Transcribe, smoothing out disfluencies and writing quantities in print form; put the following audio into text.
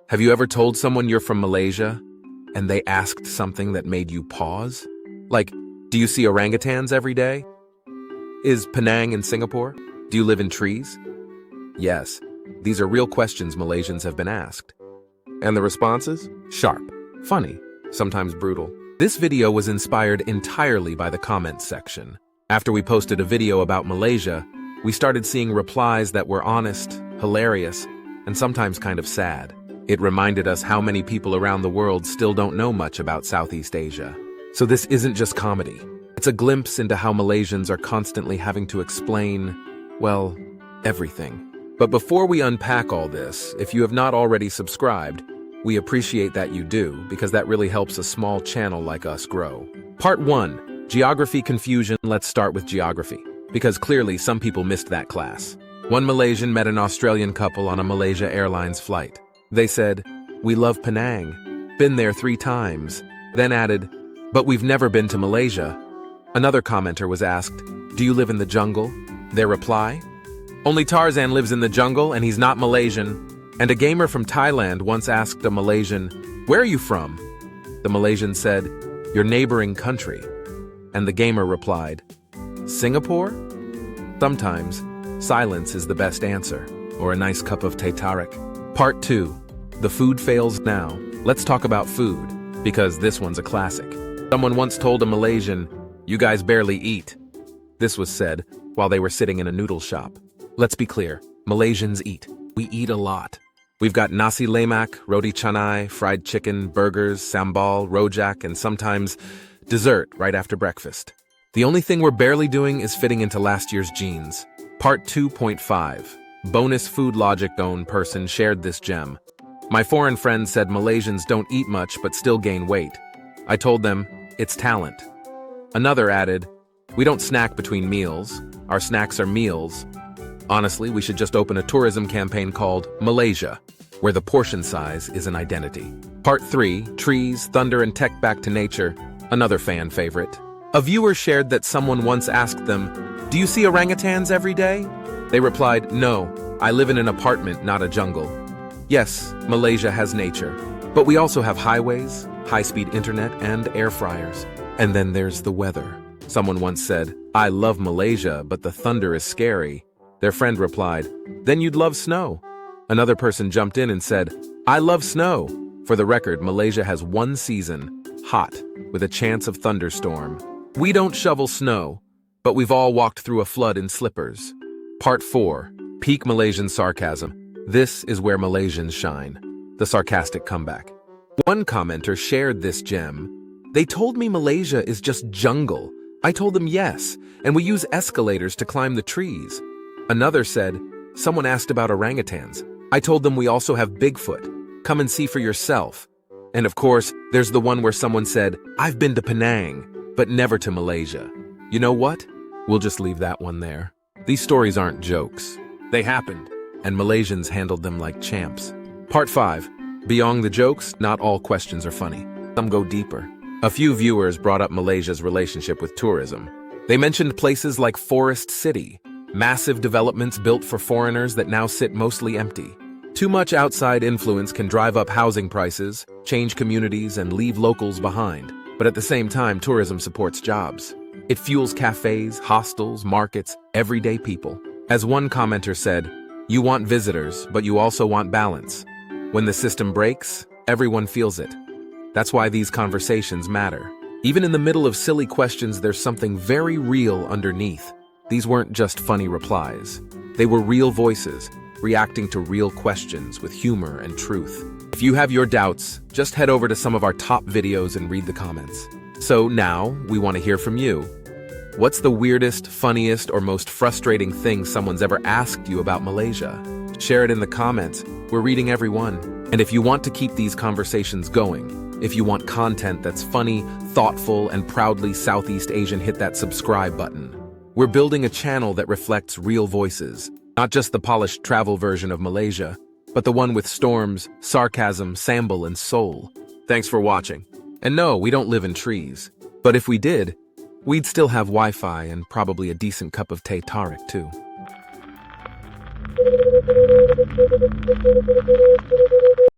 Have you ever told someone you're from Malaysia and they asked something that made you pause? Like, do you see orangutans every day? Is Penang in Singapore? Do you live in trees? Yes, these are real questions Malaysians have been asked. And the responses? Sharp, funny, sometimes brutal. This video was inspired entirely by the comments section. After we posted a video about Malaysia, we started seeing replies that were honest, hilarious, and sometimes kind of sad. It reminded us how many people around the world still don't know much about Southeast Asia. So this isn't just comedy. It's a glimpse into how Malaysians are constantly having to explain, well, everything. But before we unpack all this, if you have not already subscribed, we appreciate that you do, because that really helps a small channel like us grow. Part 1, Geography Confusion. Let's start with geography, because clearly some people missed that class. One Malaysian met an Australian couple on a Malaysia Airlines flight. They said, "We love Penang, been there 3 times, then added, "But we've never been to Malaysia." Another commenter was asked, "Do you live in the jungle?" Their reply, "Only Tarzan lives in the jungle and he's not Malaysian." And a gamer from Thailand once asked a Malaysian, "Where are you from?" The Malaysian said, "Your neighboring country." And the gamer replied, "Singapore?" Sometimes, silence is the best answer, or a nice cup of teh tarik. Part 2, the food fails now. Let's talk about food, because this one's a classic. Someone once told a Malaysian, "You guys barely eat." This was said while they were sitting in a noodle shop. Let's be clear, Malaysians eat. We eat a lot. We've got nasi lemak, roti canai, fried chicken, burgers, sambal, rojak, and sometimes dessert right after breakfast. The only thing we're barely doing is fitting into last year's jeans. Part 2.5. Bonus food logic. Own person shared this gem. My foreign friend said Malaysians don't eat much but still gain weight. I told them, it's talent. Another added, we don't snack between meals. Our snacks are meals. Honestly, we should just open a tourism campaign called Malaysia, where the portion size is an identity. Part 3, trees, thunder, and tech. Back to nature. Another fan favorite. A viewer shared that someone once asked them, "Do you see orangutans every day?" They replied, "No, I live in an apartment, not a jungle." Yes, Malaysia has nature, but we also have highways, high-speed internet, and air fryers. And then there's the weather. Someone once said, "I love Malaysia, but the thunder is scary." Their friend replied, "Then you'd love snow." Another person jumped in and said, "I love snow." For the record, Malaysia has one season, hot, with a chance of thunderstorm. We don't shovel snow, but we've all walked through a flood in slippers. Part 4, peak Malaysian sarcasm. This is where Malaysians shine. The sarcastic comeback. One commenter shared this gem. "They told me Malaysia is just jungle. I told them yes, and we use escalators to climb the trees." Another said, "Someone asked about orangutans. I told them we also have Bigfoot. Come and see for yourself." And of course, there's the one where someone said, "I've been to Penang, but never to Malaysia." You know what? We'll just leave that one there. These stories aren't jokes. They happened, and Malaysians handled them like champs. Part 5. Beyond the jokes, not all questions are funny. Some go deeper. A few viewers brought up Malaysia's relationship with tourism. They mentioned places like Forest City, massive developments built for foreigners that now sit mostly empty. Too much outside influence can drive up housing prices, change communities, and leave locals behind. But at the same time, tourism supports jobs. It fuels cafes, hostels, markets, everyday people. As one commenter said, "You want visitors, but you also want balance. When the system breaks, everyone feels it." That's why these conversations matter. Even in the middle of silly questions, there's something very real underneath. These weren't just funny replies. They were real voices, reacting to real questions with humor and truth. If you have your doubts, just head over to some of our top videos and read the comments. So now, we want to hear from you. What's the weirdest, funniest, or most frustrating thing someone's ever asked you about Malaysia? Share it in the comments. We're reading every one. And if you want to keep these conversations going, if you want content that's funny, thoughtful, and proudly Southeast Asian, hit that subscribe button. We're building a channel that reflects real voices, not just the polished travel version of Malaysia, but the one with storms, sarcasm, sambal, and soul. Thanks for watching. And no, we don't live in trees. But if we did, we'd still have Wi-Fi and probably a decent cup of teh tarik too.